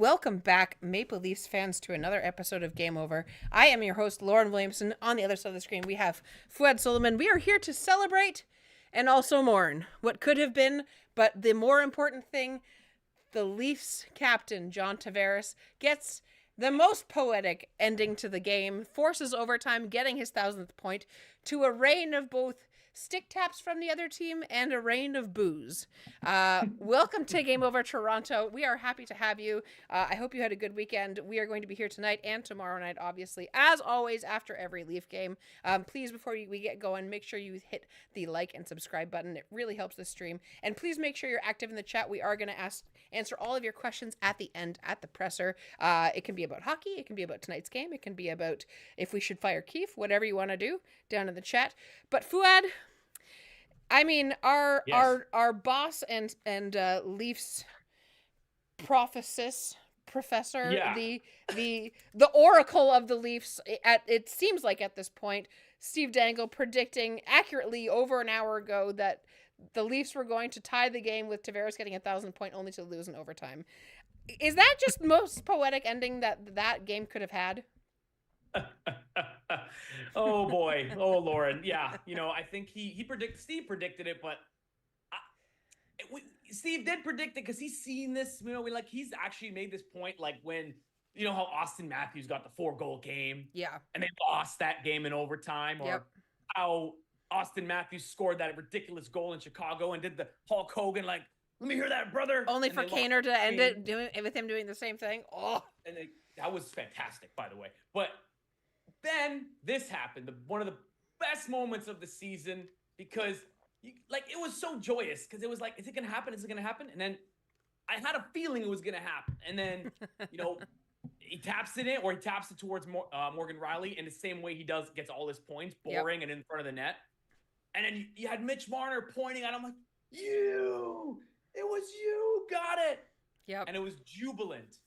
Welcome back, Maple Leafs fans, to another episode of Game Over. I am your host, Lauren Williamson. On the other side of the screen, we have Fouad Solomon. We are here to celebrate and also mourn what could have been, but the more important thing, the Leafs captain, John Tavares, gets the most poetic ending to the game, forces overtime, getting his 1,000th point, to a rain of both stick taps from the other team and a rain of booze. Welcome to Game Over Toronto. We are happy to have you. I hope you had a good weekend. We are going to be here tonight and tomorrow night, obviously, as always, after every Leaf game. Please, before we get going, make sure you hit the like and subscribe button. It really helps the stream. And please make sure you're active in the chat. We are going to answer all of your questions at the end, at the presser. It can be about hockey. It can be about tonight's game. It can be about if we should fire Keefe, whatever you want to do down in the chat. But Fouad, I mean, our boss and Leafs professor, Yeah. the oracle of the Leafs. It seems like at this point, Steve Dangle predicting accurately over an hour ago that the Leafs were going to tie the game with Tavares getting 1,000 point only to lose in overtime. Is that just the most poetic ending that game could have had? Oh boy. Oh Lauren. Yeah. I think Steve predicted it, but Steve did predict it because he's seen this, he's actually made this point, like when, how Austin Matthews got the 4-goal game. Yeah. And they lost that game in overtime, or how Austin Matthews scored that ridiculous goal in Chicago and did the Hulk Hogan, like, let me hear that, brother. Only for Kaner to end it with him doing the same thing. Oh, and that was fantastic, by the way. But then this happened, one of the best moments of the season, because it was so joyous, because it was like, is it going to happen? Is it going to happen? And then I had a feeling it was going to happen. And then, he taps it in, or he taps it towards Morgan Rielly in the same way he gets all his points, boring and in front of the net. And then you had Mitch Marner pointing at him like, it was you, got it. Yep. And it was jubilant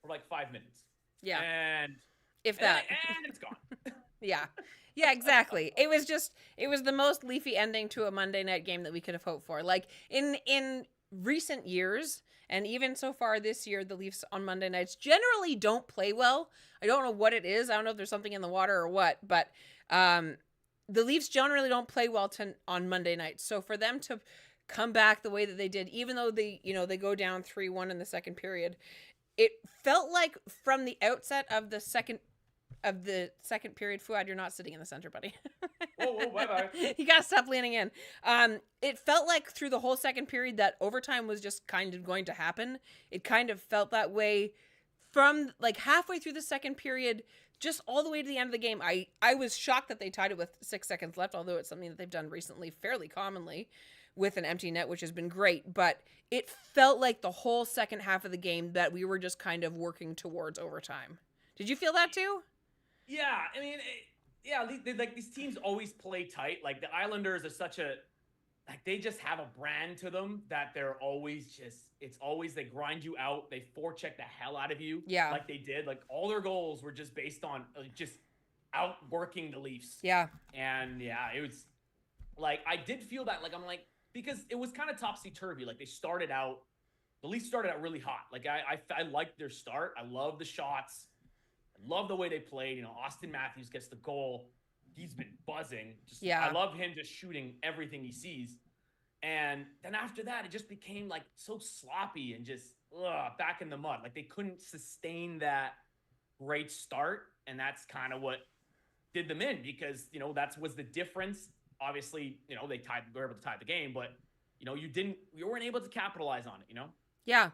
for like 5 minutes. Yeah. And if that. And it's gone. Yeah, exactly. It was the most Leafy ending to a Monday night game that we could have hoped for. Like in recent years, and even so far this year, the Leafs on Monday nights generally don't play well. I don't know what it is. I don't know if there's something in the water or what, but the Leafs generally don't play well on Monday nights. So for them to come back the way that they did, even though they go down 3-1 in the second period, it felt like from the outset of the second period, Fouad, you're not sitting in the center, buddy. Whoa, bye-bye. You gotta stop leaning in. It felt like through the whole second period that overtime was just kind of going to happen. It kind of felt that way from like halfway through the second period, just all the way to the end of the game. I was shocked that they tied it with 6 seconds left, although it's something that they've done recently fairly commonly with an empty net, which has been great. But it felt like the whole second half of the game that we were just kind of working towards overtime. Did you feel that too? Yeah, I mean, these teams always play tight. Like the Islanders are they just have a brand to them that they're always they grind you out. They forecheck the hell out of you. Yeah. Like they did. Like all their goals were just based on just outworking the Leafs. Yeah. And yeah, it was like, I did feel that, like, I'm like, because it was kind of topsy-turvy. Like the Leafs started out really hot. Like I liked their start. I love the shots. Love the way they played. Austin Matthews gets the goal. He's been buzzing. I love him just shooting everything he sees. And then after that, it just became like so sloppy and just back in the mud. Like they couldn't sustain that great start. And that's kind of what did them in, because, that was the difference. Obviously, they were able to tie the game, but, you weren't able to capitalize on it, Yeah.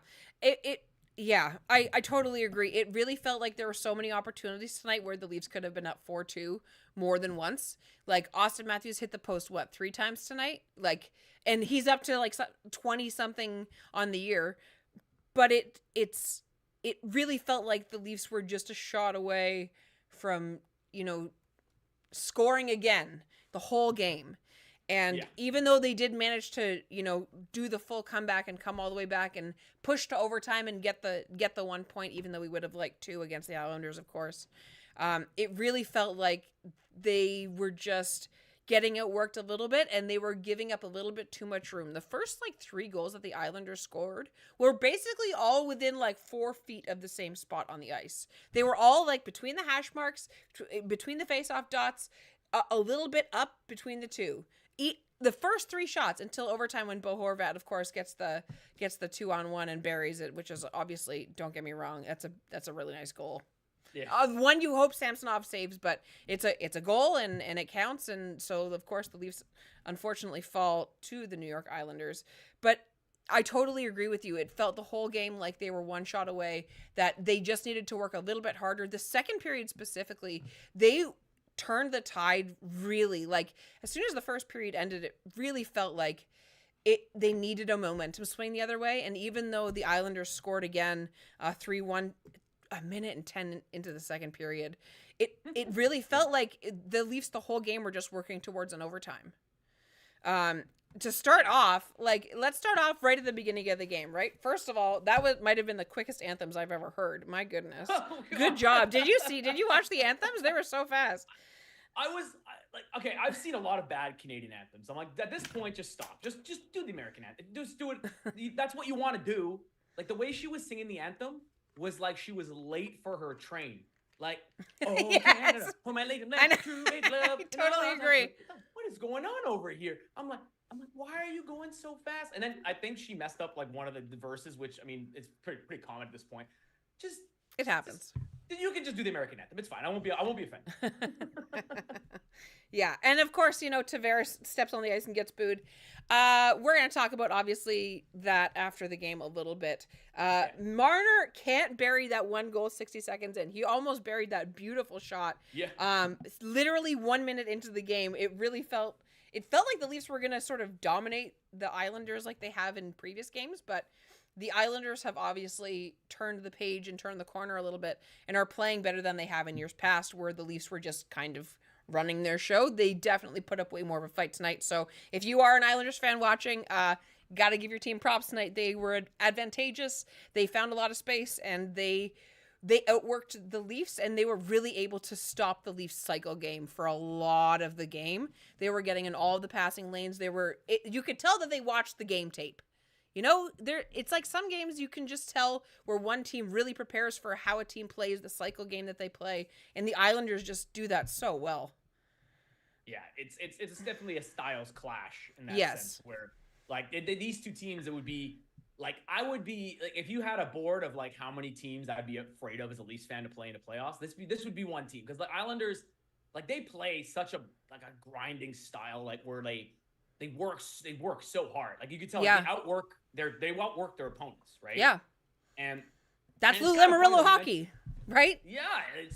Yeah, I totally agree. It really felt like there were so many opportunities tonight where the Leafs could have been up 4-2 more than once. Like Austin Matthews hit the post, 3 times tonight? Like, and he's up to like 20 something on the year. But it really felt like the Leafs were just a shot away from, scoring again the whole game. And even though they did manage to, do the full comeback and come all the way back and push to overtime and get the 1 point, even though we would have liked 2 against the Islanders, of course, it really felt like they were just getting outworked a little bit, and they were giving up a little bit too much room. The first like 3 goals that the Islanders scored were basically all within like 4 feet of the same spot on the ice. They were all like between the hash marks, between the face-off dots, a little bit up between the two. The first 3 shots until overtime, when Bo Horvat, of course, gets the 2-on-1 and buries it, which is obviously, don't get me wrong, that's a really nice goal. Yeah. One you hope Samsonov saves, but it's a goal and it counts, and so of course the Leafs unfortunately fall to the New York Islanders. But I totally agree with you. It felt the whole game like they were one shot away, that they just needed to work a little bit harder. The second period specifically, they turned the tide really, like as soon as the first period ended, it really felt like they needed a momentum swing the other way. And even though the Islanders scored again 3-1 a minute and 10 into the second period, it really felt like the Leafs the whole game were just working towards an overtime. To start off, like, let's start off right at the beginning of the game, right? First of all, that might have been the quickest anthems I've ever heard. My goodness. Oh, good job. Did you watch the anthems? They were so fast. Okay, I've seen a lot of bad Canadian anthems. I'm like, at this point, just stop. Just do the American anthem. Just do it. That's what you want to do. Like, the way she was singing the anthem was like she was late for her train. Like, oh, Yes. Canada, for my lady, I know. true love. I totally agree. What is going on over here? I'm like, why are you going so fast? And then I think she messed up like one of the verses, which I mean, it's pretty common at this point. It happens. You can just do the American anthem. It's fine. I won't be offended. Yeah, and of course, Tavares steps on the ice and gets booed. We're going to talk about, obviously, that after the game a little bit. Marner can't bury that 1 goal 60 seconds in. He almost buried that beautiful shot. Yeah. Literally 1 minute into the game, it felt like the Leafs were going to sort of dominate the Islanders like they have in previous games, but the Islanders have obviously turned the page and turned the corner a little bit and are playing better than they have in years past, where the Leafs were just kind of running their show. They definitely put up way more of a fight tonight. So if you are an Islanders fan watching, got to give your team props tonight. They were advantageous. They found a lot of space, and they outworked the Leafs, and they were really able to stop the Leafs cycle game for a lot of the game. They were getting in all of the passing lanes. You could tell that they watched the game tape. It's like some games you can just tell where one team really prepares for how a team plays the cycle game that they play, and the Islanders just do that so well. Yeah, it's definitely a styles clash in that Yes. sense, where like these two teams, it would be like, I would be like, if you had a board of like how many teams I'd be afraid of as a Leafs fan to play in the playoffs, this would be one team, because the Islanders, like, they play such a grinding style, like where they work so hard. Like, you could tell, Yeah. they outwork their opponents, right? Yeah. And That's and Lou it's kinda funny Lamoriello that you hockey, right? Yeah,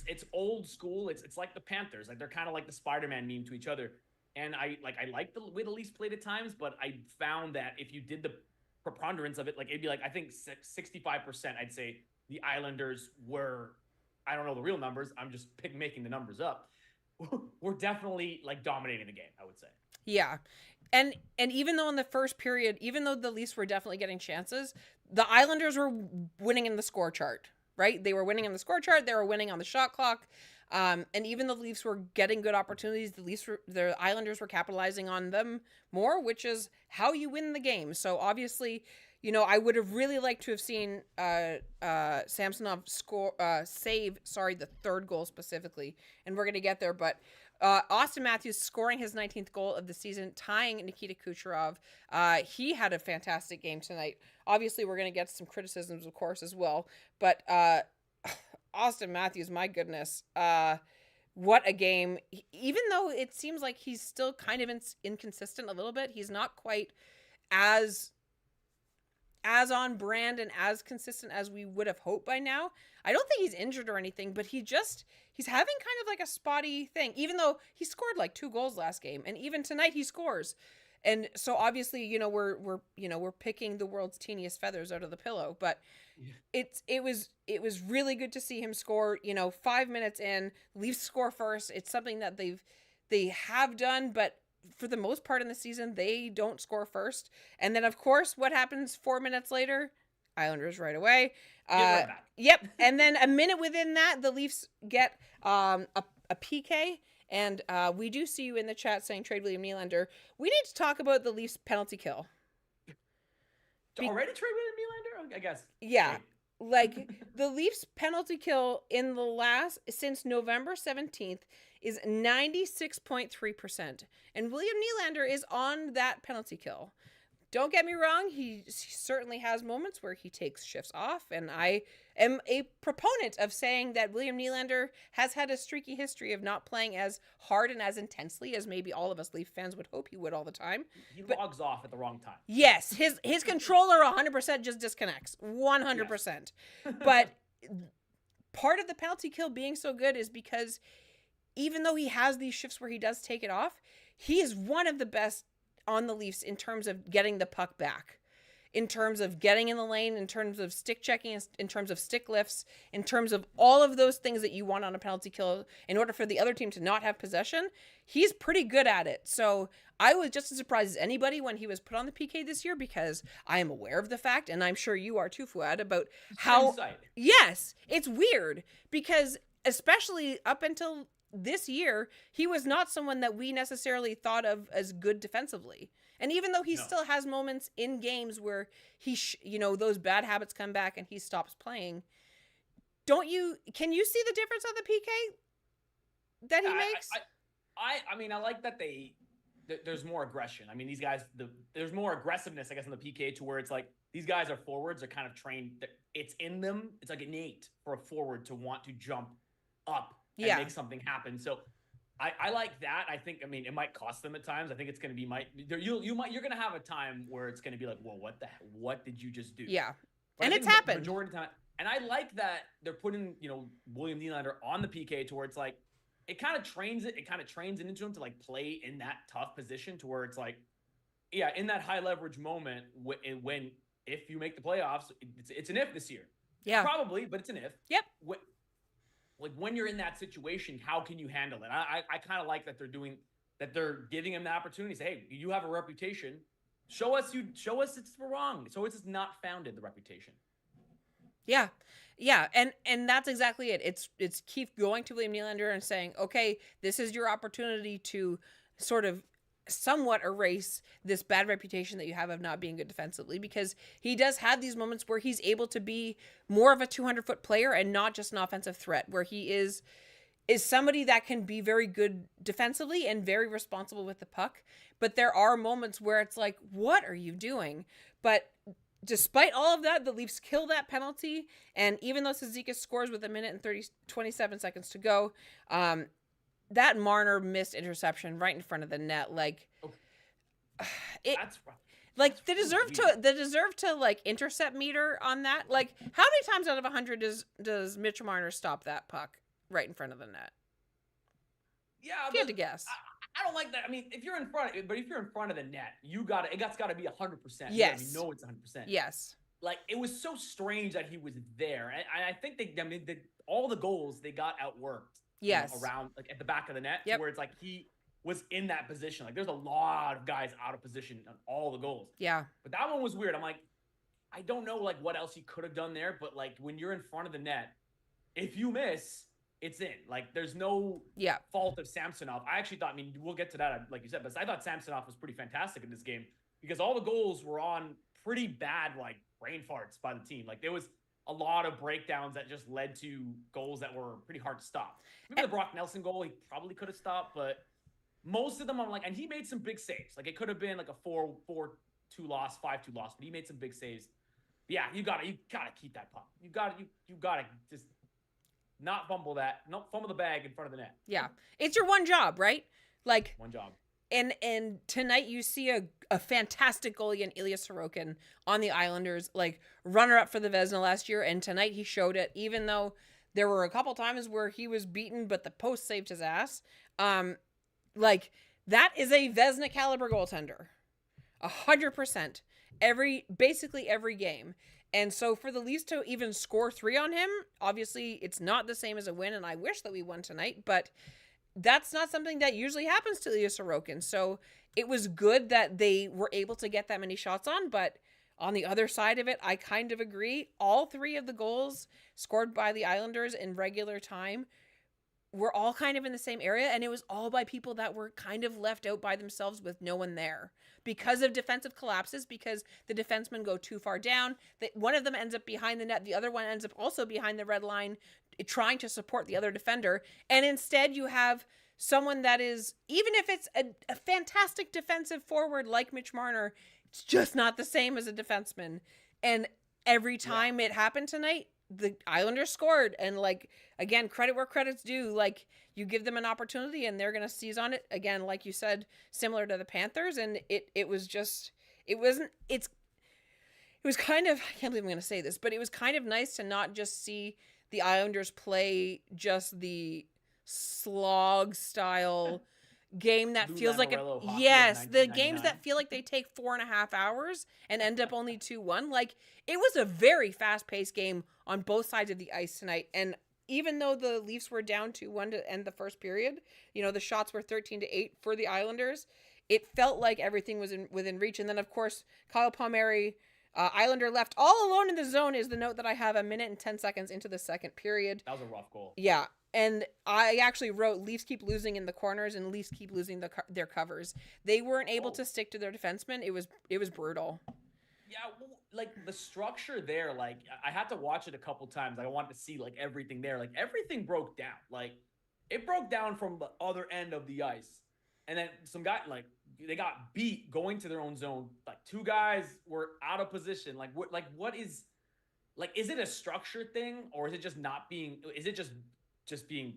it's old school. It's like the Panthers. Like, they're kind of like the Spider-Man meme to each other. And I like the way the Leafs played at times, but I found that if you did the preponderance of it, like, it'd be like, I think 65%, I'd say the Islanders were, I don't know the real numbers, I'm just making the numbers up, we're definitely like dominating the game, I would say. Yeah. And even though in the first period, even though the Leafs were definitely getting chances, the Islanders were winning in the score chart, right? They were winning in the score chart. They were winning on the shot clock. And even though the Leafs were getting good opportunities, the Islanders were capitalizing on them more, which is how you win the game. So obviously, I would have really liked to have seen Samsonov save the third goal specifically, and we're going to get there. But Austin Matthews scoring his 19th goal of the season, tying Nikita Kucherov. He had a fantastic game tonight. Obviously, we're going to get some criticisms, of course, as well. But Austin Matthews, my goodness, what a game. Even though it seems like he's still kind of inconsistent a little bit, he's not quite as on brand and as consistent as we would have hoped by now. I don't think he's injured or anything, but he's having kind of like a spotty thing, even though he scored like 2 goals last game, and even tonight he scores. And so obviously, we're picking the world's teeniest feathers out of the pillow, but it was really good to see him score. 5 minutes in, Leafs score first. It's something that they have done, but for the most part in the season, they don't score first. And then, of course, what happens 4 minutes later? Islanders right away. Right back. Yep. And then a minute within that, the Leafs get a PK, And we do see you in the chat saying trade William Nylander. We need to talk about the Leafs penalty kill. Already trade William Nylander? I guess. Yeah. Like, the Leafs penalty kill in the since November 17th is 96.3%. And William Nylander is on that penalty kill. Don't get me wrong, he certainly has moments where he takes shifts off, and I am a proponent of saying that William Nylander has had a streaky history of not playing as hard and as intensely as maybe all of us Leaf fans would hope he would all the time. He logs off at the wrong time. Yes, his controller 100% just disconnects. 100%. Yes. But part of the penalty kill being so good is because even though he has these shifts where he does take it off, he is one of the best on the Leafs in terms of getting the puck back, in terms of getting in the lane, in terms of stick checking, in terms of stick lifts, in terms of all of those things that you want on a penalty kill in order for the other team to not have possession. He's pretty good at it. So I was just as surprised as anybody when he was put on the PK this year, because I am aware of the fact, and I'm sure you are too, Fouad, about how, yes, it's weird, because especially up until this year, he was not someone that we necessarily thought of as good defensively. And even though he still has moments in games where he, those bad habits come back and he stops playing, can you see the difference on the PK that he makes? I mean, I like that there's more aggression. I mean, these guys, there's more aggressiveness, I guess, in the PK, to where it's like these guys are forwards, are kind of trained. It's in them. It's like innate for a forward to want to jump up and make something happen. So I like that. I think, I mean, it might cost them at times. I think it's going to be, you're going to have a time where it's going to be like, well, what did you just do? Yeah. But and it's happened. Majority of the time. And I like that they're putting, William Nylander on the PK to where it's like, it kind of trains it into him to like play in that tough position, to where it's like, in that high leverage moment if you make the playoffs, it's an if this year. Yeah. Probably, but it's an if. Yep. Like, when you're in that situation, how can you handle it? I kind of like that they're giving him the opportunity to say, hey, you have a reputation. Show us it's wrong. So it's not founded, the reputation. Yeah. Yeah. And that's exactly it. It's keep going to William Nylander and saying, okay, this is your opportunity to sort of somewhat erase this bad reputation that you have of not being good defensively, because he does have these moments where he's able to be more of a 200-foot player and not just an offensive threat, where he is somebody that can be very good defensively and very responsible with the puck. But there are moments where it's like, what are you doing? But despite all of that, the Leafs kill that penalty. And even though Cizikas scores with 1:27 seconds to go, that Marner missed interception right in front of the net, That's rough. Like, they deserve to like intercept meter on that. Like, how many times out of 100 does Mitch Marner stop that puck right in front of the net? Yeah, if you had to guess. I don't like that. I mean, if you're in front of the net, it's got to be 100%. Yes, you know it's 100%. Yes. Like, it was so strange that he was there, and I think all the goals they got outworked. Yes. Around, like, at the back of the net, yep. Where it's like he was in that position. Like, there's a lot of guys out of position on all the goals. Yeah. But that one was weird. I'm like, I don't know, like, what else he could have done there, but, like, when you're in front of the net, if you miss, it's in. Like, there's no fault of Samsonov. I actually thought, I mean, we'll get to that, like you said, but I thought Samsonov was pretty fantastic in this game, because all the goals were on pretty bad, like, brain farts by the team. Like, there was a lot of breakdowns that just led to goals that were pretty hard to stop. Maybe the Brock Nelson goal, he probably could have stopped, but most of them, I'm like, and he made some big saves. Like, it could have been like a 4-2 loss, 5-2 loss, but he made some big saves. But yeah, you gotta keep that puck. You gotta just not fumble the bag in front of the net. Yeah, it's your one job, right? Like, one job. And tonight you see a fantastic goalie in Ilya Sorokin on the Islanders, like runner-up for the Vezina last year, and tonight he showed it, even though there were a couple times where he was beaten, but the post saved his ass. Like, that is a Vezina caliber goaltender. 100%. Basically every game. And so for the Leafs to even score 3 on him, obviously it's not the same as a win, and I wish that we won tonight, but that's not something that usually happens to Ilya Sorokin. So it was good that they were able to get that many shots on, but on the other side of it, I kind of agree. All 3 of the goals scored by the Islanders in regular time were all kind of in the same area, and it was all by people that were kind of left out by themselves with no one there because of defensive collapses, because the defensemen go too far down, that one of them ends up behind the net, the other one ends up also behind the red line trying to support the other defender, and instead you have someone that is, even if it's a fantastic defensive forward like Mitch Marner, it's just not the same as a defenseman. And every time it happened tonight, the Islanders scored, and like, again, credit where credit's due. Like, you give them an opportunity and they're going to seize on it again, like you said, similar to the Panthers. And it was kind of, I can't believe I'm going to say this, but it was kind of nice to not just see the Islanders play just the slog style game that feels like the games that feel like they take 4.5 hours and end up only 2-1. Like, it was a very fast-paced game on both sides of the ice tonight. And even though the Leafs were down 2-1 to end the first period, the shots were 13-8 for the Islanders. It felt like everything was within reach. And then, of course, Kyle Palmieri, Islander left all alone in the zone, is the note that I have 1 minute and 10 seconds into the second period. That was a rough goal. Yeah. And I actually wrote, Leafs keep losing in the corners and Leafs keep losing their covers. They weren't able to stick to their defensemen. It was brutal. Yeah, well, like the structure there, like I had to watch it a couple times. I wanted to see like everything there. Like everything broke down. Like it broke down from the other end of the ice. And then some guy, like they got beat going to their own zone. Like two guys were out of position. What is it a structure thing, or is it just not being, is it just being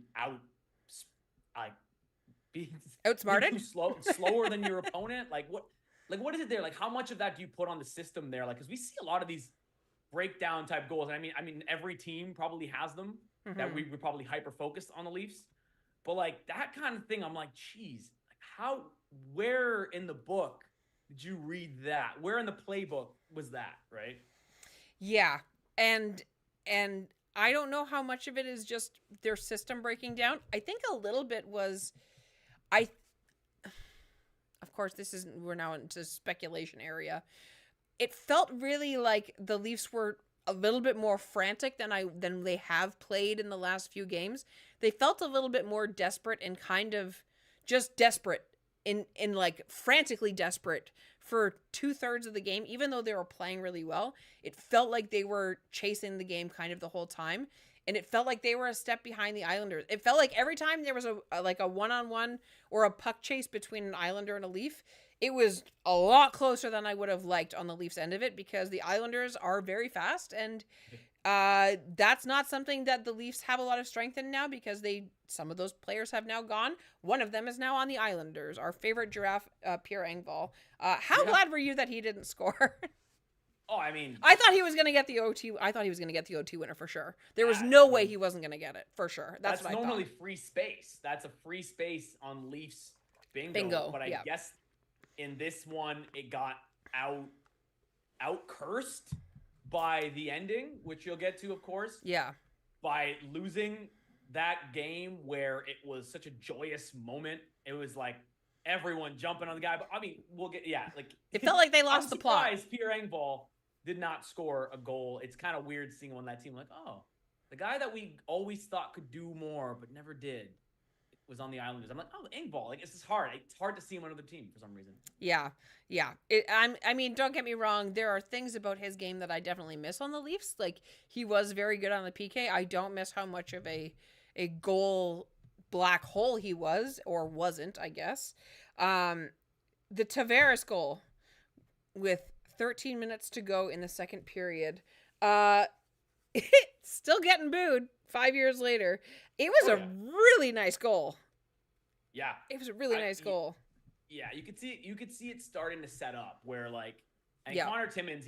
being outsmarted, being slower than your opponent? What is it there? Like, how much of that do you put on the system there? Like, because we see a lot of these breakdown type goals. I mean, every team probably has them. Mm-hmm. That we're probably hyper focused on the Leafs, but like that kind of thing, I'm like, geez, where in the book did you read that? Where in the playbook was that? Right? Yeah, and I don't know how much of it is just their system breaking down. I think a little bit was, of course, we're now into speculation area. It felt really like the Leafs were a little bit more frantic than they have played in the last few games. They felt a little bit more desperate and kind of just desperate in like frantically desperate for 2/3 of the game, even though they were playing really well. It felt like they were chasing the game kind of the whole time. And it felt like they were a step behind the Islanders. It felt like every time there was a one-on-one or a puck chase between an Islander and a Leaf, it was a lot closer than I would have liked on the Leafs end of it, because the Islanders are very fast, and that's not something that the Leafs have a lot of strength in now, because some of those players have now gone. One of them is now on the Islanders. Our favorite giraffe, Pierre Engvall. How glad were you that he didn't score? Oh, I mean, I thought he was going to get the OT. I thought he was going to get the OT winner for sure. There was no way he wasn't going to get it for sure. That's what I thought. Normally free space. That's a free space on Leafs bingo. But I guess in this one, it got out cursed by the ending, which you'll get to, of course. Yeah. By losing that game where it was such a joyous moment. It was like everyone jumping on the guy. But I mean, it felt like they lost the plot. I'm surprised Pierre Engvall did not score a goal. It's kind of weird seeing on that team like, oh, the guy that we always thought could do more but never did was on the Islanders. I'm like, oh, Engvall. Like, it's just hard. It's hard to see him on another team for some reason. Yeah. I mean, don't get me wrong. There are things about his game that I definitely miss on the Leafs. Like, he was very good on the PK. I don't miss how much of a goal black hole he was, or wasn't, I guess. The Tavares goal with 13 minutes to go in the second period. Still getting booed 5 years later. It was a really nice goal. Yeah. It was a really nice goal. Yeah, you could see it starting to set up where Connor Timmins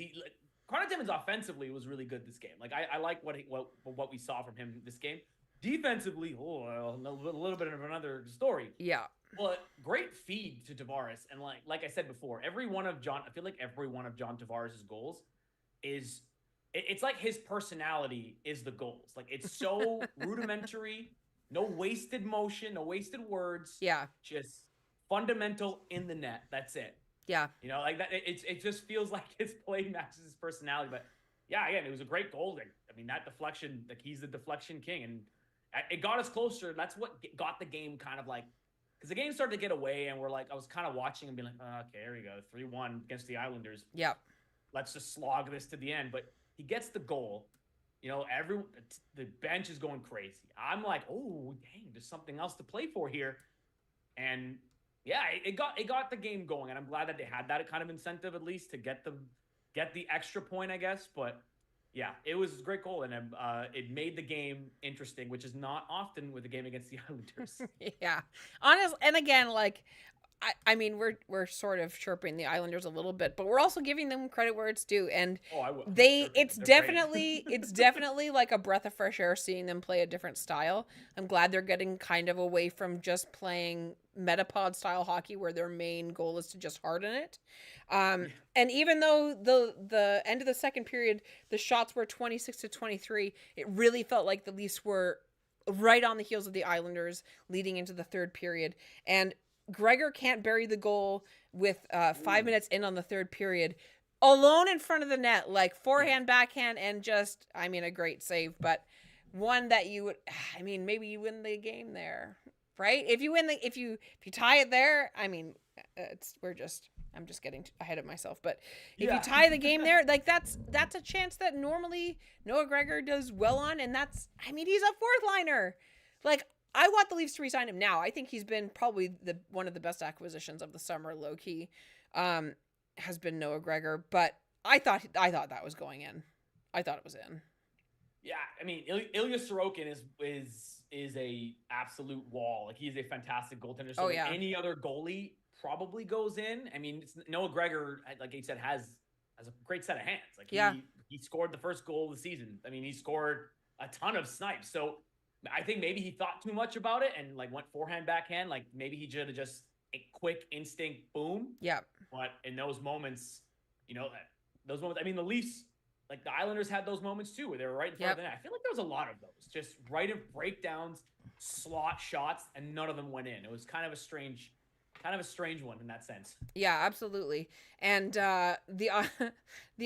offensively was really good this game. Like I like what we saw from him this game. Defensively, a little bit of another story. Yeah. But great feed to Tavares, and like I said before, I feel like every one of John Tavares' goals it's like his personality is the goals. Like, it's so rudimentary, no wasted motion, no wasted words. Yeah. Just fundamental in the net. That's it. Yeah. Like that. It just feels like his play matches his personality. But yeah, again, it was a great goal. I mean, that deflection, like, he's the deflection king. And It got us closer. That's what got the game kind of like, because the game started to get away, and I was kind of watching and being like, oh, okay, here we go, 3-1 against the Islanders. Yep. Let's just slog this to the end. But he gets the goal. The bench is going crazy. I'm like, oh, dang, there's something else to play for here. And yeah, it got the game going, and I'm glad that they had that kind of incentive at least to get the extra point, I guess. But yeah, it was a great goal, and it made the game interesting, which is not often with a game against the Islanders. Yeah, honestly, and again, like, I mean, we're sort of chirping the Islanders a little bit, but we're also giving them credit where it's due, and I will. it's definitely like a breath of fresh air seeing them play a different style. I'm glad they're getting kind of away from just playing Metapod style hockey, where their main goal is to just harden it. And even though the end of the second period, the shots were 26-23, it really felt like the Leafs were right on the heels of the Islanders leading into the third period, and Gregor can't bury the goal with 5 minutes in on the third period, alone in front of the net, like forehand, backhand, and just, I mean, a great save, but one that maybe you win the game there, right? If you tie it there, I mean, I'm just getting ahead of myself, but if you tie the game there, like that's a chance that normally Noah Gregor does well on, and he's a fourth liner, like. I want the Leafs to re-sign him now. I think he's been probably one of the best acquisitions of the summer, low key, has been Noah Gregor. But I thought that was going in. I thought it was in. Yeah, I mean, Ilya Sorokin is a absolute wall. Like, he's a fantastic goaltender. So any other goalie probably goes in. I mean, Noah Gregor, like you said, has a great set of hands. Like, he scored the first goal of the season. I mean, he scored a ton of snipes. So I think maybe he thought too much about it and like went forehand, backhand. Like, maybe he should have just a quick instinct boom. Yeah. But in those moments, I mean, the Leafs, like the Islanders had those moments too, where they were right in front of the net. I feel like there was a lot of those, just right in breakdowns, slot shots, and none of them went in. It was kind of a strange one in that sense. Yeah, absolutely. And the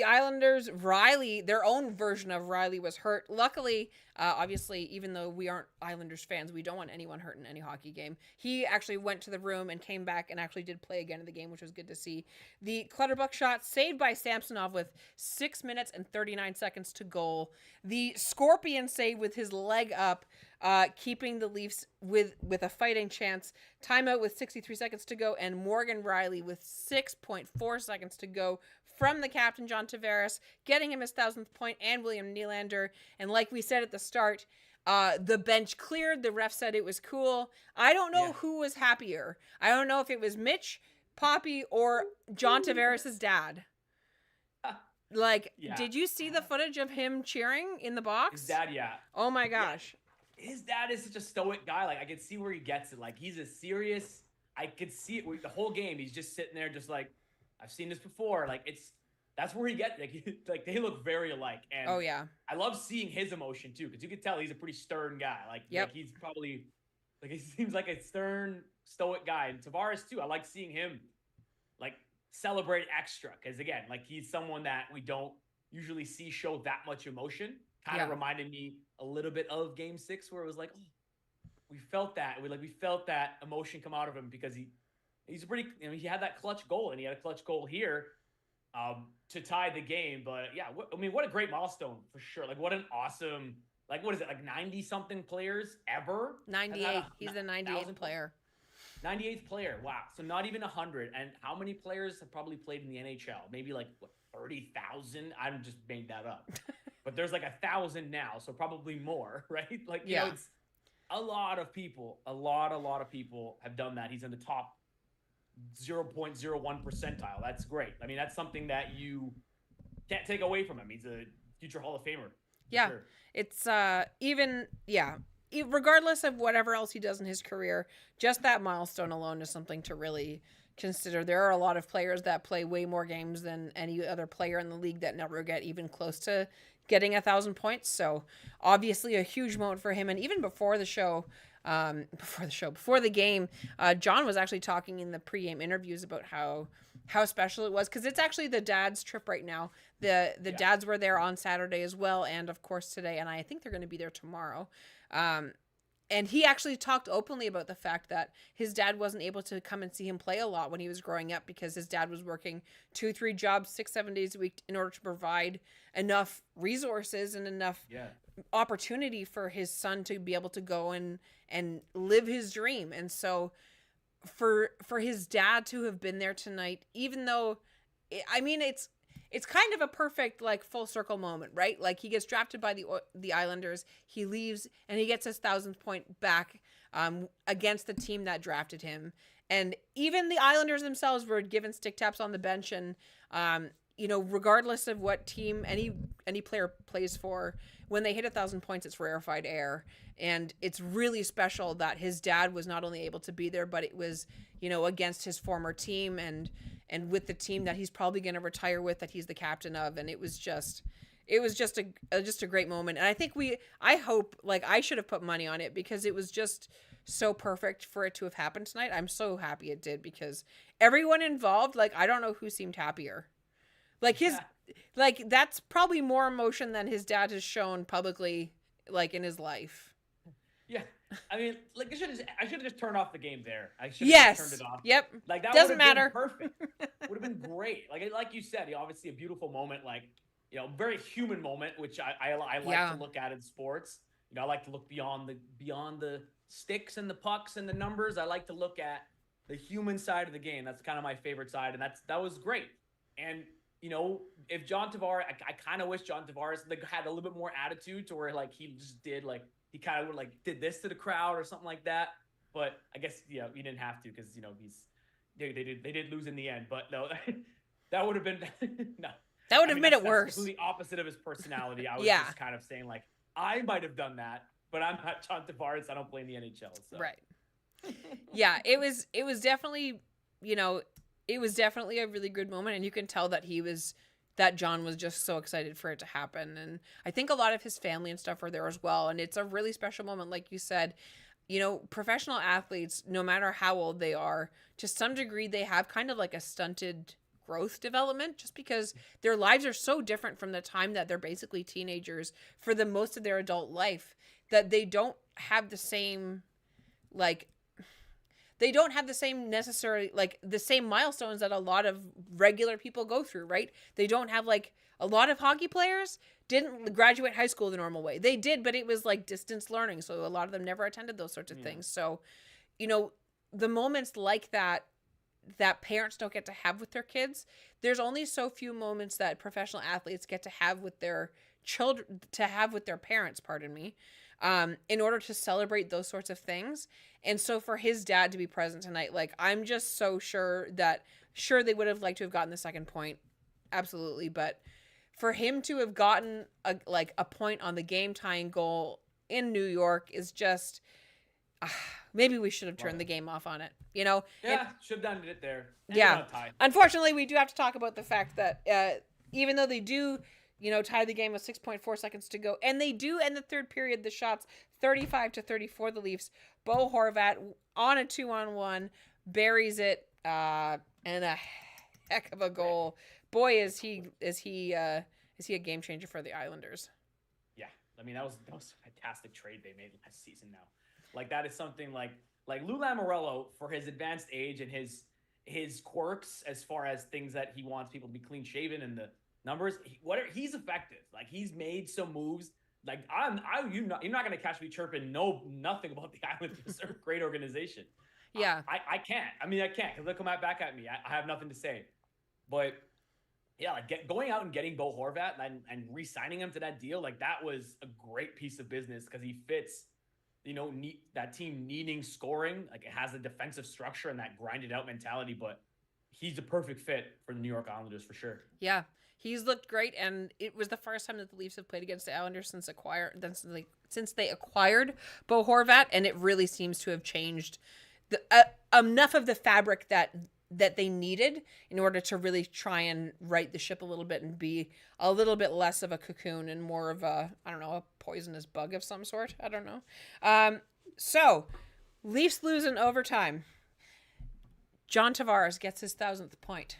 Islanders, Rielly, their own version of Rielly was hurt. Luckily, obviously, even though we aren't Islanders fans, we don't want anyone hurt in any hockey game. He actually went to the room and came back and actually did play again in the game, which was good to see. The Clutterbuck shot saved by Samsonov with 6 minutes and 39 seconds to goal. The Scorpion save with his leg up, keeping the Leafs with a fighting chance. Timeout with 63 seconds to go, and Morgan Rielly with 6.4 seconds to go from the captain, John Tavares, getting him his 1,000th point, and William Nylander. And like we said at the start, the bench cleared. The ref said it was cool. I don't know who was happier. I don't know if it was Mitch, Poppy, or John Tavares' dad. Like, did you see the footage of him cheering in the box? His dad, Oh my gosh. Yeah. His dad is such a stoic guy. Like, I could see where he gets it. Like, he's a serious. I could see it the whole game. He's just sitting there, just like, I've seen this before. Like, that's where he gets. Like they look very alike. And I love seeing his emotion too, because you can tell he's a pretty stern guy. Like he's probably he seems like a stern, stoic guy. And Tavares too. I like seeing him like celebrate extra, because again, like he's someone that we don't usually see show that much emotion. Kind of reminded me a little bit of Game 6, where it was like, oh, we felt that. We felt that emotion come out of him, because he's a pretty. He had that clutch goal, and he had a clutch goal here to tie the game. But yeah, what a great milestone for sure. Like, what an awesome. Like, what is it? Like 90-something players ever. 98. He's the 98th player. 98th player. Wow. So not even 100. And how many players have probably played in the NHL? Maybe like 30,000. I just made that up. But there's like 1,000 now, so probably more, right? Like, you know, it's a lot of people. A lot of people have done that. He's in the top 0.01 percentile. That's great. I mean, that's something that you can't take away from him. He's a future Hall of Famer. Yeah, sure. It's regardless of whatever else he does in his career, just that milestone alone is something to really consider. There are a lot of players that play way more games than any other player in the league that never get even close to getting 1,000 points. So obviously a huge moment for him. And even before the game, John was actually talking in the pregame interviews about how special it was, because it's actually the dad's trip right now. The dads were there on Saturday as well, and of course today, and I think they're going to be there tomorrow. And he actually talked openly about the fact that his dad wasn't able to come and see him play a lot when he was growing up because his dad was working 2-3 jobs, 6-7 days a week in order to provide enough resources and enough opportunity for his son to be able to go and live his dream. And so for his dad to have been there tonight, even though, I mean, it's kind of a perfect, like, full circle moment, right? Like, he gets drafted by the Islanders, he leaves, and he gets his 1,000th point back against the team that drafted him. And even the Islanders themselves were given stick taps on the bench. And, you know, regardless of what team any player plays for, when they hit 1,000 points, it's rarefied air. And it's really special that his dad was not only able to be there, but it was, you know, against his former team and with the team that he's probably going to retire with, that he's the captain of. And it was just a great moment. And I think I hope, like, I should have put money on it because it was just so perfect for it to have happened tonight. I'm so happy it did because everyone involved, like, I don't know who seemed happier. Like like, that's probably more emotion than his dad has shown publicly, like, in his life. Yeah. I mean, like, I should have just turned off the game there. I should have just turned it off. Yep. Like, that doesn't would have matter. been perfect. Would have been great. Like you said, obviously a beautiful moment, like, you know, very human moment, which I like to look at in sports. You know, I like to look beyond the sticks and the pucks and the numbers. I like to look at the human side of the game. That's kind of my favorite side, and that was great. And, you know, if John Tavares, I kind of wish John Tavares had a little bit more attitude to where, like, he just did, like, he kind of like did this to the crowd or something like that. But I guess, you know, he didn't have to because, you know, they did lose in the end. But no, that would have been no. That would have made it worse. That's the opposite of his personality. I was just kind of saying, like, I might have done that, but I'm not John Tavares. I don't play in the NHL. So. Right. Yeah, it was definitely, you know, it was definitely a really good moment, and you can tell that John was just so excited for it to happen. And I think a lot of his family and stuff were there as well. And it's a really special moment. Like you said, you know, professional athletes, no matter how old they are, to some degree, they have kind of like a stunted growth development just because their lives are so different from the time that they're basically teenagers for the most of their adult life, that they don't have the same, like, they don't have the same necessarily, like, the same milestones that a lot of regular people go through, right? They don't have, like, a lot of hockey players didn't graduate high school the normal way. They did, but it was like distance learning. So a lot of them never attended those sorts of things. So, you know, the moments like that parents don't get to have with their kids, there's only so few moments that professional athletes get to have with their children, to have with their parents, pardon me, in order to celebrate those sorts of things. And so for his dad to be present tonight, like, I'm just so sure they would have liked to have gotten the second point. Absolutely. But for him to have gotten a point on the game tying goal in New York is just, maybe we should have turned the game off on it, you know? Yeah, should have done it there. Yeah. Unfortunately, we do have to talk about the fact that even though they do, you know, tie the game with 6.4 seconds to go, and they do end the third period, the shots 35-34, the Leafs, Bo Horvat on a 2-on-1 buries it, and a heck of a goal. Boy, is he a game changer for the Islanders. Yeah, I mean, that was a fantastic trade they made last season. Now, like, that is something like Lou Lamoriello, for his advanced age and his quirks as far as things that he wants people to be clean shaven and the numbers. He's effective. Like, he's made some moves. Like, you're not gonna catch me chirping nothing about the Islanders. They're a great organization. Yeah, I can't. I mean, I can't, because they'll come back at me. I have nothing to say. But yeah, like, going out and getting Bo Horvat and re-signing him to that deal, like, that was a great piece of business because he fits, you know, that team needing scoring. Like, it has a defensive structure and that grinded out mentality, but he's a perfect fit for the New York Islanders for sure. Yeah, he's looked great, and it was the first time that the Leafs have played against the Islanders since they acquired Bo Horvat, and it really seems to have changed enough of the fabric that they needed in order to really try and right the ship a little bit and be a little bit less of a cocoon and more of a, I don't know, a poisonous bug of some sort. I don't know. So Leafs lose in overtime. John Tavares gets his 1,000th point.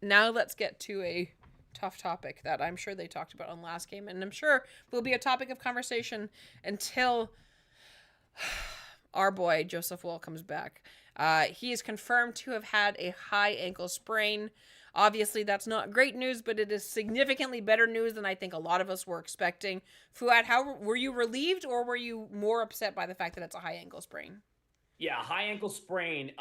Now let's get to a tough topic that I'm sure they talked about on last game, and I'm sure will be a topic of conversation until Our boy Joseph Woll comes back. He is confirmed to have had a high ankle sprain. Obviously, that's not great news, but it is significantly better news than I think a lot of us were expecting. Fouad, how were you relieved, or were you more upset by the fact that it's a high ankle sprain? Yeah, high ankle sprain.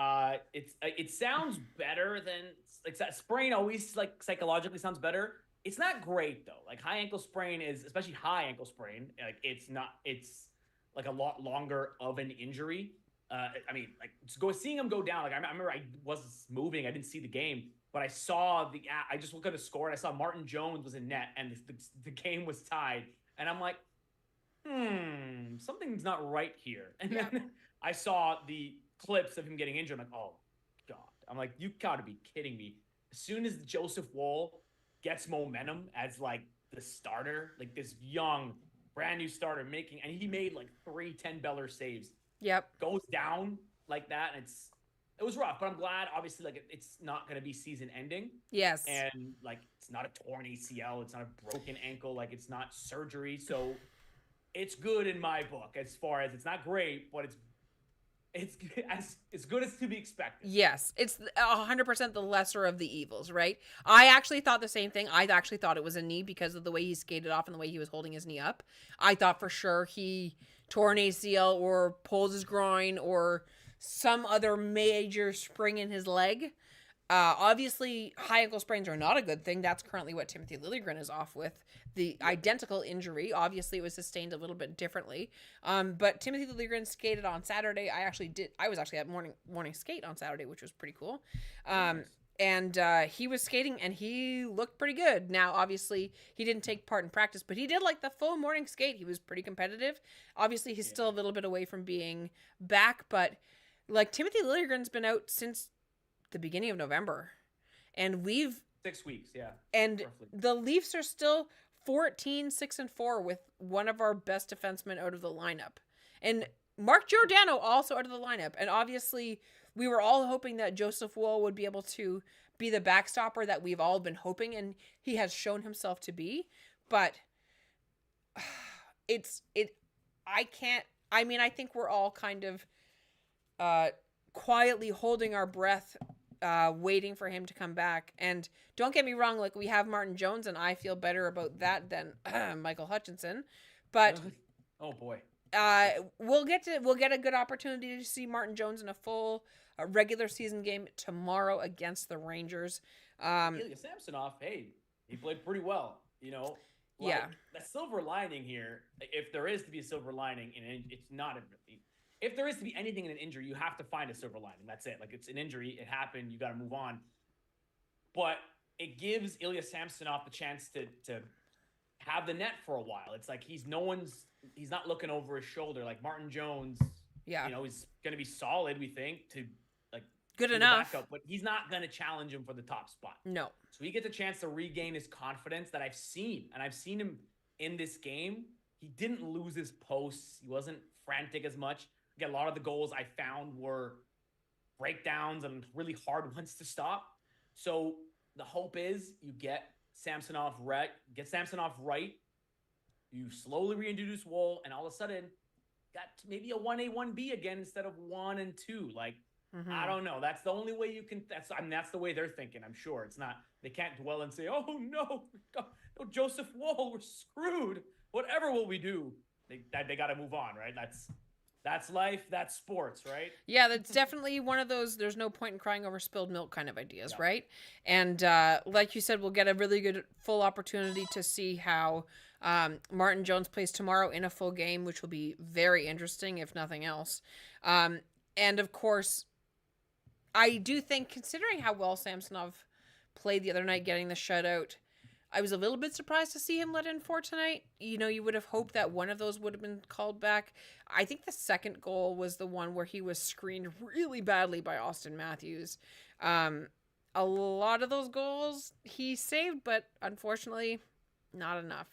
It sounds better than like sprain always like psychologically sounds better. It's not great though. Like high ankle sprain is especially high ankle sprain. Like it's like a lot longer of an injury. I mean, like seeing him go down. Like I remember I was moving. I didn't see the game, but I saw I just looked at the score and I saw Martin Jones was in net and the game was tied. And I'm like, something's not right here. And then I saw the clips of him getting injured. I'm like, oh, God. I'm like, you got to be kidding me. As soon as Joseph Woll gets momentum as, like, the starter, like this young, brand new starter and he made, like, 3 10-beller saves. Yep. Goes down like that, and it was rough. But I'm glad, obviously, like, it's not going to be season-ending. Yes. And, like, it's not a torn ACL. It's not a broken ankle. Like, it's not surgery. So it's good in my book as far as it's not great, but it's as good as to be expected. Yes, it's 100% the lesser of the evils, right? I actually thought the same thing. I actually thought it was a knee because of the way he skated off and the way he was holding his knee up. I thought for sure he tore an ACL or pulled his groin or some other major spring in his leg. Obviously, high ankle sprains are not a good thing. That's currently what Timothy Liljegren is off with. The identical injury. Obviously, it was sustained a little bit differently. But Timothy Liljegren skated on Saturday. I was actually at morning skate on Saturday, which was pretty cool. And he was skating, and he looked pretty good. Now, obviously, he didn't take part in practice, but he did like the full morning skate. He was pretty competitive. Obviously, he's still a little bit away from being back, but like Timothy Liljegren's been out since the beginning of November, and 6 weeks, yeah. And roughly. The Leafs are still 14-6-4 with one of our best defensemen out of the lineup, and Mark Giordano also out of the lineup. And obviously, we were all hoping that Joseph Woll would be able to be the backstopper that we've all been hoping, and he has shown himself to be. But I think we're all kind of quietly holding our breath, waiting for him to come back. And don't get me wrong, like, we have Martin Jones, and I feel better about that than Michael Hutchinson. But oh boy, we'll get a good opportunity to see Martin Jones in a full regular season game tomorrow against the Rangers. Ilya Samsonov, hey, he played pretty well. You know, like, yeah. The silver lining here, if there is to be a silver lining, and it's not a. If there is to be anything in an injury, you have to find a silver lining. That's it. Like, it's an injury. It happened. You got to move on. But it gives Ilya Samsonov the chance to have the net for a while. It's like he's not looking over his shoulder. Like Martin Jones, yeah, you know, he's going to be solid, we think, to like good enough. Backup, but he's not going to challenge him for the top spot. No. So he gets a chance to regain his confidence that I've seen. And I've seen him in this game. He didn't lose his posts. He wasn't frantic as much. Again, a lot of the goals I found were breakdowns and really hard ones to stop. So the hope is you get Samsonov right. You slowly reintroduce Woll, and all of a sudden, got maybe a 1A, 1B again instead of 1 and 2. Like, I don't know. That's the only way you can. That's the way they're thinking. I'm sure it's not. They can't dwell and say, "Oh no, Joseph Woll, we're screwed. Whatever will we do?" They got to move on, right? That's life. That's sports, right? Yeah, that's definitely one of those there's no point in crying over spilled milk kind of ideas, right? And like you said, we'll get a really good full opportunity to see how Martin Jones plays tomorrow in a full game, which will be very interesting, if nothing else. And, of course, I do think, considering how well Samsonov played the other night, getting the shutout, I was a little bit surprised to see him let in 4 tonight. You know, you would have hoped that one of those would have been called back. I think the second goal was the one where he was screened really badly by Austin Matthews. A lot of those goals he saved, but unfortunately, not enough.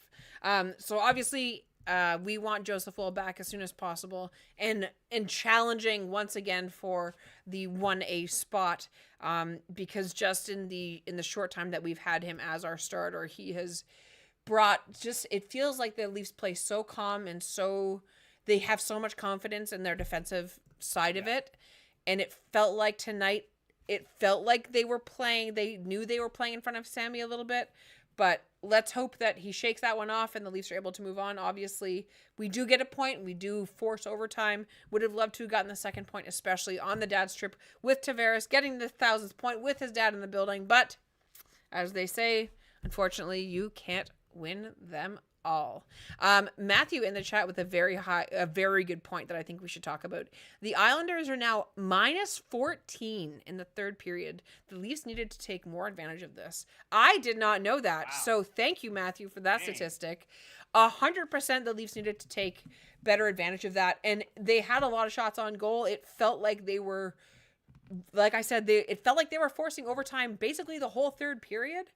So obviously, we want Joseph Woll back as soon as possible and challenging once again for the 1A spot, because just in the short time that we've had him as our starter, he has brought it feels like the Leafs play so calm and so they have so much confidence in their defensive side of it. And it felt like tonight, it felt like they knew they were playing in front of Sammy a little bit. But let's hope that he shakes that one off and the Leafs are able to move on. Obviously, we do get a point. We do force overtime. Would have loved to have gotten the second point, especially on the dad's trip with Tavares, getting the 1,000th point with his dad in the building. But as they say, unfortunately, you can't win them all. Matthew in the chat with a very good point that I think we should talk about. The Islanders are now minus 14 in the third period. The Leafs needed to take more advantage of this. I did not know that. Wow. So thank you, Matthew, for that statistic. 100% the Leafs needed to take better advantage of that. And they had a lot of shots on goal. It felt like they were, like I said, it felt like they were forcing overtime basically the whole third period.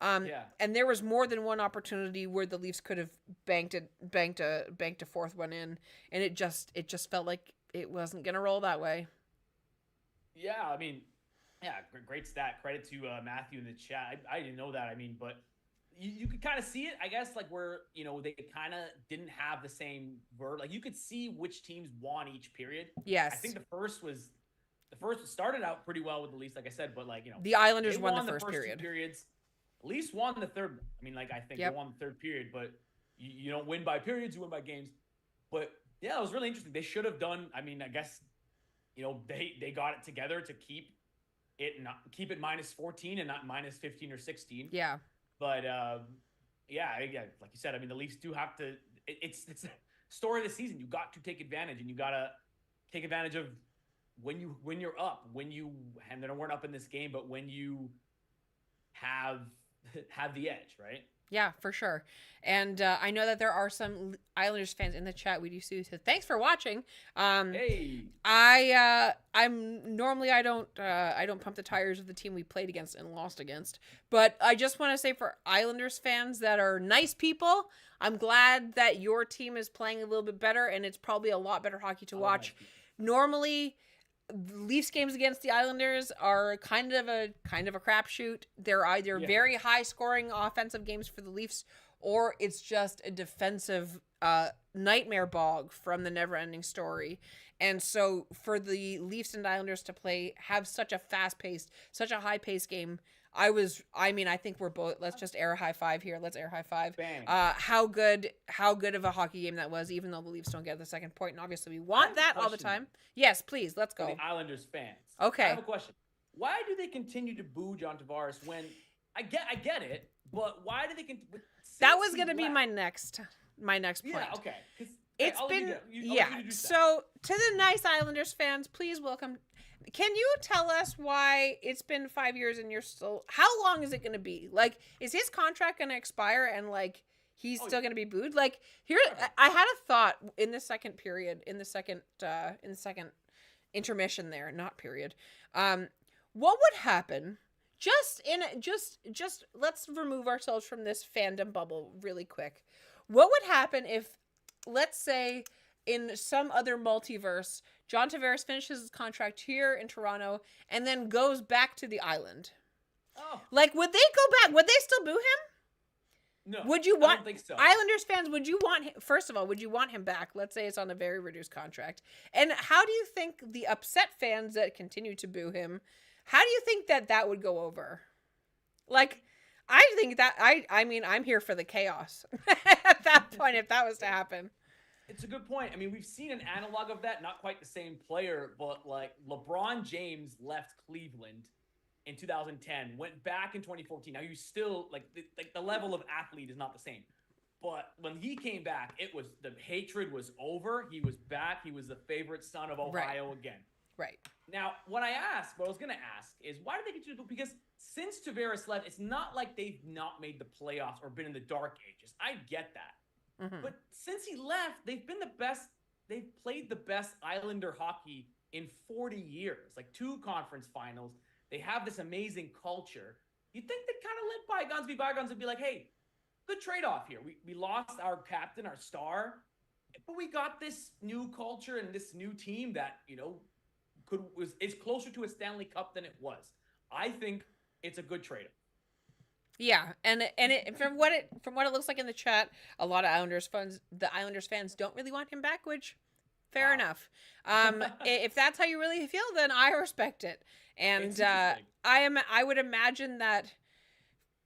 And there was more than one opportunity where the Leafs could have banked a fourth one in, and it just felt like it wasn't gonna roll that way. Yeah, I mean, great stat. Credit to Matthew in the chat. I didn't know that. I mean, but you could kind of see it, I guess, like where they kind of didn't have the same verb. Like you could see which teams won each period. Yes, I think the first started out pretty well with the Leafs, like I said, but the Islanders won the first period. Periods. Leafs won the third. I mean, I think they won the third period, but you don't win by periods, you win by games. But yeah, it was really interesting. They should have done. I mean, I guess they got it together to keep it minus 14 and not minus 15 or 16. Yeah. But like you said, I mean, the Leafs do have to. It's the story of the season. You got to take advantage, and you gotta take advantage of when you're up. And they weren't up in this game, but when you have the edge, right? Yeah, for sure. And I know that there are some Islanders fans in the chat. We do see. So thanks for watching. Hey, I'm normally I don't pump the tires of the team we played against and lost against. But I just want to say for Islanders fans that are nice people, I'm glad that your team is playing a little bit better, and it's probably a lot better hockey to watch. Normally, Leafs games against the Islanders are kind of a crapshoot. They're either very high scoring offensive games for the Leafs, or it's just a defensive nightmare bog from the never ending story. And so for the Leafs and Islanders to have such a fast paced, such a high paced game, I think we're both, let's just air a high five here. Let's air a high five. Bang. How good of a hockey game that was, even though the Leafs don't get the second point. And obviously we want that all the time. Yes, please. Let's go. The Islanders fans. Okay. I have a question. Why do they continue to boo John Tavares when I get it, but why do they continue? That was going to be my next point. Yeah, okay. It's been, so to the nice Islanders fans, please welcome. Can you tell us why it's been 5 years and you're still, how long is it going to be? Like, is his contract going to expire and he's still going to be booed? Like, here, I had a thought in the second period, in the second intermission there, not period. What would happen? Just let's remove ourselves from this fandom bubble really quick. What would happen if, let's say, in some other multiverse, John Tavares finishes his contract here in Toronto and then goes back to the island? Oh. Would they go back? Would they still boo him? No. Would you want, I don't think so. Islanders fans, would you want him, first of all, would you want him back? Let's say it's on a very reduced contract. And how do you think the upset fans that continue to boo him, how do you think that would go over? I think that, I mean, I'm here for the chaos at that point, if that was to happen. It's a good point. I mean, we've seen an analog of that, not quite the same player, but LeBron James left Cleveland in 2010, went back in 2014. Now you still the level of athlete is not the same. But when he came back, the hatred was over. He was back. He was the favorite son of Ohio again. Right. Now, what I was going to ask is, why did they continue to do? Because since Tavares left, it's not like they've not made the playoffs or been in the dark ages. I get that. Mm-hmm. But since he left, they've been the best. They've played the best Islander hockey in 40 years, 2 conference finals. They have this amazing culture. You'd think they'd kind of let bygones be bygones and be like, hey, good trade-off here. We lost our captain, our star, but we got this new culture and this new team that, is closer to a Stanley Cup than it was. I think it's a good trade-off. Yeah, and from what it looks like in the chat, a lot of the Islanders fans don't really want him back, which fair Wow. enough. If that's how you really feel, then I respect it. And It's interesting. I would imagine that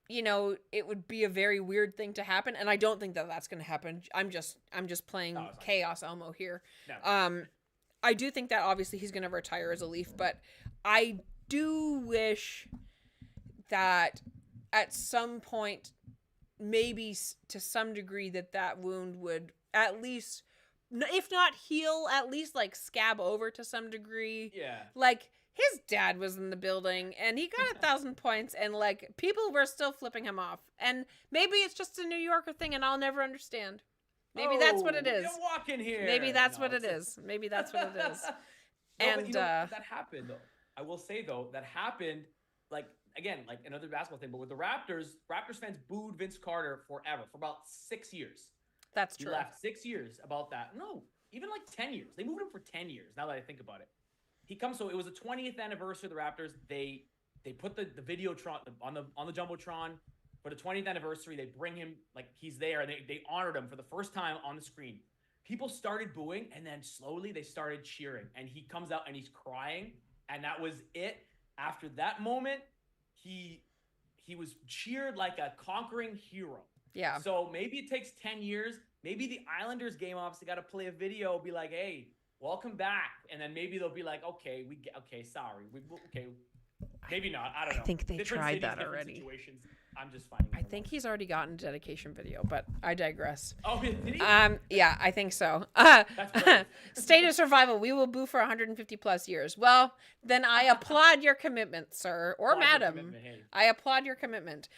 it would be a very weird thing to happen, and I don't think that that's going to happen. I'm just playing No, it's not. chaos Elmo here. No. I do think that obviously he's going to retire as a Leaf, but I do wish that at some point, maybe to some degree, that wound would at least, if not heal, at least like scab over to some degree. Yeah. Like his dad was in the building and he got 1,000 points and like people were still flipping him off. And maybe it's just a New Yorker thing and I'll never understand. Maybe that's what it is. You're walking here. Maybe that's what it is. Maybe that's what it is. And that happened though. I will say though, that happened like again, like another basketball thing, but with the Raptors fans booed Vince Carter forever, for about 6 years. That's true. He left 6 years about that. No, even like 10 years. They moved him for 10 years, now that I think about it. He comes, so it was the 20th anniversary of the Raptors. They put the Videotron on the Jumbotron for the 20th anniversary. They bring him, like he's there, and they honored him for the first time on the screen. People started booing, and then slowly they started cheering. And he comes out and he's crying, and that was it. After that moment, he was cheered like a conquering hero. Yeah. So maybe it takes 10 years. Maybe the Islanders game office, they got to play a video, be like, hey, welcome back. And then maybe they'll be like, okay, sorry. Okay. Maybe not. I don't know. I think they Different tried cities, that different already. Situations. I'm just finding I think he's already gotten a dedication video, but I digress. Oh, did he? Yeah, I think so. That's great. State of survival. We will boo for 150 plus years. Well, then I applaud your commitment, sir or madam. Hey. I applaud your commitment.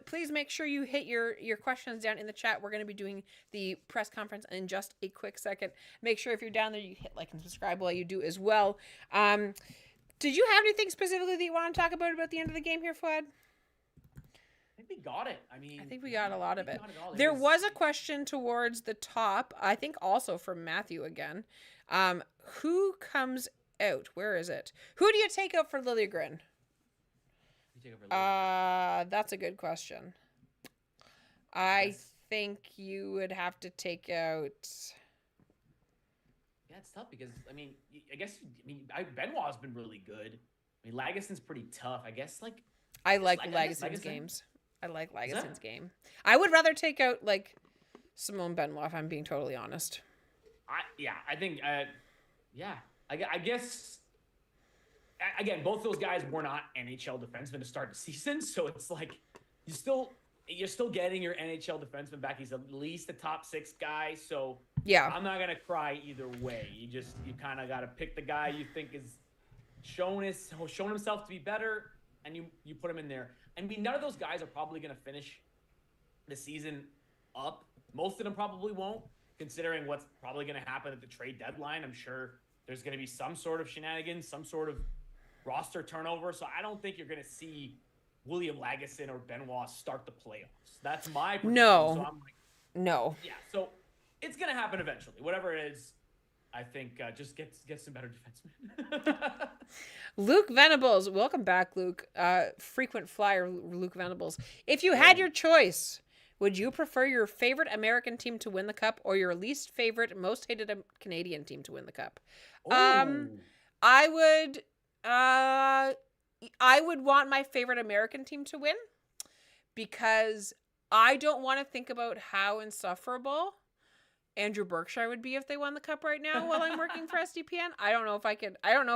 Please make sure you hit your questions down in the chat. We're going to be doing the press conference in just a quick second. Make sure if you're down there, you hit like and subscribe while you do as well. Did you have anything specifically that you want to talk about the end of the game here, Fouad? I think we got it. I think we got a lot of it. There was a question towards the top, I think also from Matthew again. Who comes out? Where is it? Who do you take out for Liljegren? That's a good question. I think you would have to take out... Yeah, it's tough because, Benoit's been really good. Lagesson's pretty tough. I guess, I like Lagesson's games. I like Lagesson's game. I would rather take out, Simone Benoit, if I'm being totally honest. I guess, again, both those guys were not NHL defensemen to start the season, so it's like, you're still getting your NHL defenseman back. He's at least a top 6 guy, so yeah, I'm not gonna cry either way. You kind of got to pick the guy you think is shown himself to be better, and you put him in there. None of those guys are probably gonna finish the season up. Most of them probably won't, considering what's probably gonna happen at the trade deadline. I'm sure there's gonna be some sort of shenanigans, some sort of roster turnover. So I don't think you're gonna see William Lagesson or Benoit start the playoffs. That's my prediction. No. So I'm no. Yeah, so it's going to happen eventually. Whatever it is, I think just get some better defensemen. Luke Venables. Welcome back, Luke. Frequent flyer Luke Venables. If you had your choice, would you prefer your favorite American team to win the cup or your least favorite, most hated Canadian team to win the cup? I would want my favorite American team to win because I don't want to think about how insufferable Andrew Berkshire would be if they won the cup right now while I'm working for SDPN. I don't know if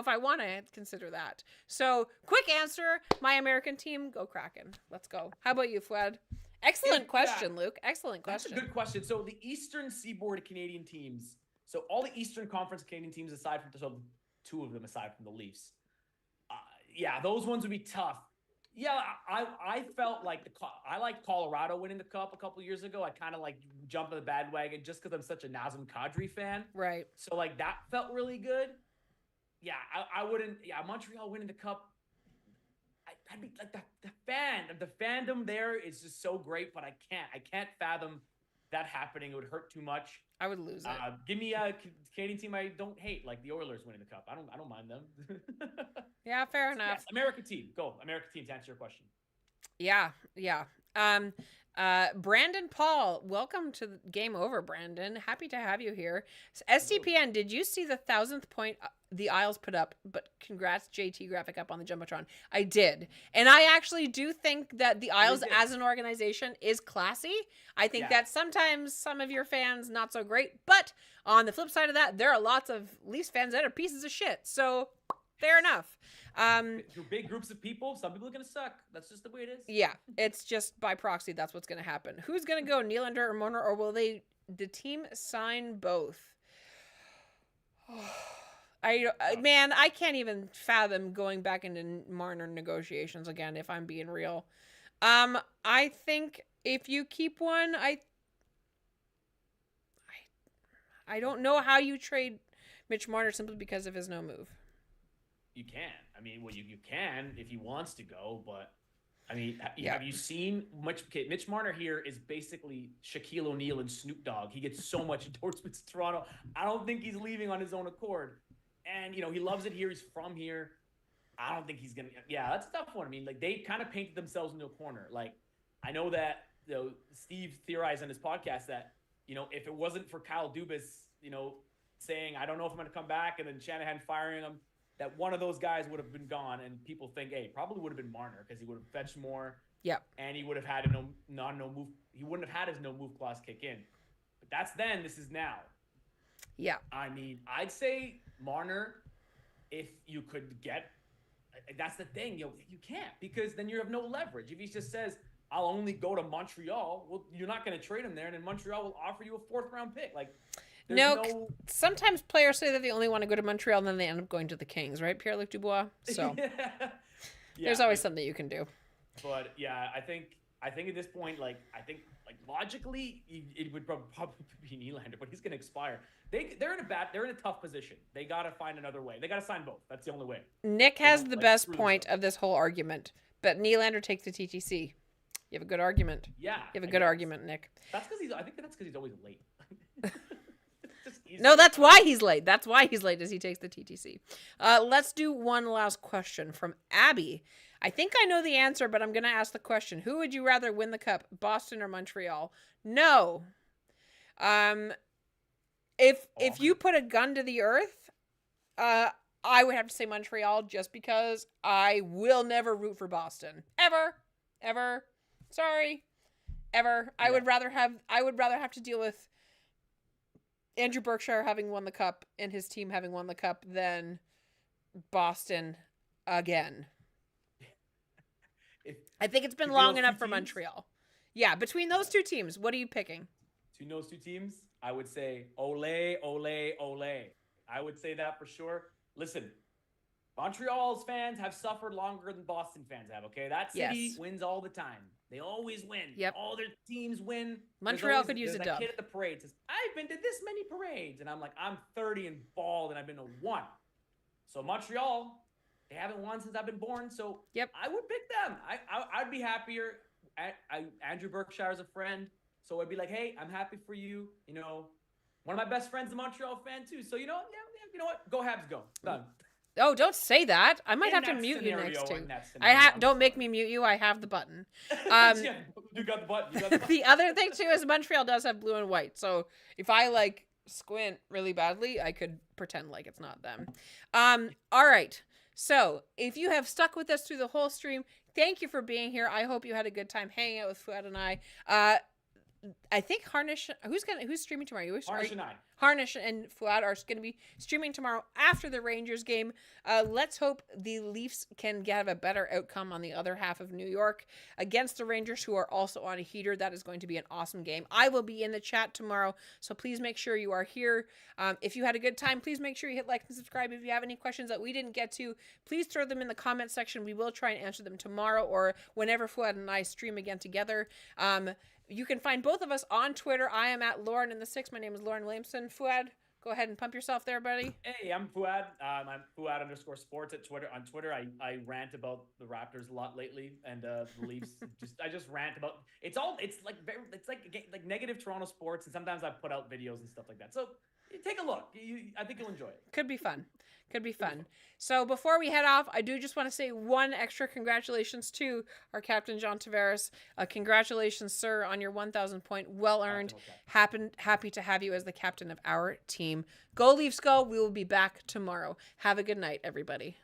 I want to consider that. So, quick answer, my American team, go Kraken. Let's go. How about you, Fouad? Excellent question, Luke. Excellent question. That's a good question. So, the Eastern Seaboard Canadian teams, so all the Eastern Conference Canadian teams aside from two of them aside from the Leafs. Those ones would be tough. Yeah, I felt like I liked Colorado winning the cup a couple years ago. I kind of jumped on the bandwagon just because I'm such a Nazem Kadri fan. Right. So that felt really good. Yeah, I wouldn't. Yeah, Montreal winning the cup. I'd be like the fandom there is just so great, but I can't fathom that happening. It would hurt too much. I would lose it. Give me a Canadian team I don't hate, like the Oilers winning the cup. I don't mind them. Yeah, fair enough. Yes, American team. Go. American team to answer your question. Yeah. Brandon Paul, welcome to Game Over, Brandon. Happy to have you here. STPN, did you see the 1,000th point the Isles put up? But congrats, JT graphic up on the Jumbotron. I did. And I actually do think that the Isles as an organization is classy. I think that sometimes some of your fans, not so great. But on the flip side of that, there are lots of Leafs fans that are pieces of shit. So fair enough. Through big groups of people, some people are going to suck. That's just the way it is. Yeah, it's just by proxy. That's what's going to happen. Who's going to go, Nylander or Marner, or will the team sign both? Man, I can't even fathom going back into Marner negotiations again, if I'm being real. I think if you keep one, I don't know how you trade Mitch Marner simply because of his no move. You can. I mean, well, you can if he wants to go, but I mean, have you seen much? Okay, Mitch Marner here is basically Shaquille O'Neal and Snoop Dogg. He gets so much endorsements in Toronto. I don't think he's leaving on his own accord. And, you know, he loves it here. He's from here. I don't think he's going to. Yeah, that's a tough one. I mean, like, they kind of painted themselves into a corner. Like, I know that, you know, Steve theorized on his podcast that, you know, if it wasn't for Kyle Dubas, you know, saying, I don't know if I'm going to come back, and then Shanahan firing him, that one of those guys would have been gone. And people think, hey, probably would have been Marner because he would have fetched more. Yep. And he would have had a no move. He wouldn't have had his no move clause kick in. But that's then. This is now. Yeah. I mean, I'd say Marner, if you could get, that's the thing, you can't, because then you have no leverage. If he just says, I'll only go to Montreal, well, you're not going to trade him there, and then Montreal will offer you a 4th round pick. Like, no, sometimes players say that they only want to go to Montreal, and then they end up going to the Kings, right, Pierre-Luc Dubois? So there's always something you can do. But yeah, I think at this point, like logically, it would probably be Nylander, but he's going to expire. They're in a tough position. They got to find another way. They got to sign both. That's the only way. Nick has the best point of this whole argument, but Nylander takes the TTC. You have a good argument. Yeah, you have a good argument, Nick. I think that's because he's always late. No, that's why he's late. That's why he's late, is he takes the TTC. Let's do one last question from Abby. I think I know the answer, but I'm going to ask the question. Who would you rather win the cup, Boston or Montreal? No. If you put a gun to the earth, I would have to say Montreal, just because I will never root for Boston. Ever. Sorry. Ever. Yeah. I would rather have to deal with Andrew Berkshire having won the cup and his team having won the cup than Boston again. I think it's been long enough for Montreal. Yeah, between those two teams, what are you picking? Between those two teams, I would say ole, ole, ole. I would say that for sure. Listen, Montreal's fans have suffered longer than Boston fans have, okay? That city wins all the time. They always win. Yep. All their teams win. Montreal could use a dub. Kid at the parade says, I've been to this many parades. And I'm like, I'm 30 and bald, and I've been to one. So Montreal, they haven't won since I've been born. So I would pick them. I'd be happier. Andrew Berkshire's a friend. So I'd be like, hey, I'm happy for you. You know, one of my best friends is a Montreal fan too. So, you know what? Go Habs, go. Done. Oh, don't say that. I might have to mute you next time. Don't make me mute you. I have the button. You got the button. The other thing too is Montreal does have blue and white. So if I squint really badly, I could pretend like it's not them. All right. So if you have stuck with us through the whole stream, thank you for being here. I hope you had a good time hanging out with Fouad and I. I think Harnish. Who's streaming tomorrow? Harnish and Fouad are going to be streaming tomorrow after the Rangers game. Let's hope the Leafs can have a better outcome on the other half of New York against the Rangers, who are also on a heater. That is going to be an awesome game. I will be in the chat tomorrow, so please make sure you are here. If you had a good time, please make sure you hit like and subscribe. If you have any questions that we didn't get to, please throw them in the comment section. We will try and answer them tomorrow or whenever Fouad and I stream again together. You can find both of us on Twitter. I am at Lauren in the Six. My name is Lauren Williamson. Fouad, go ahead and pump yourself there, buddy. Hey, I'm Fouad. I'm Fouad_sports at Twitter. On Twitter, I rant about the Raptors a lot lately, and the Leafs. I just rant about it's like negative Toronto sports, and sometimes I put out videos and stuff like that. So Take a look. I think you'll enjoy it. Could be fun. Could be fun. So before we head off, I do just want to say one extra congratulations to our captain, John Tavares. Congratulations, sir, on your 1,000 point. Well earned. Happy to have you as the captain of our team. Go Leafs, go. We will be back tomorrow. Have a good night, everybody.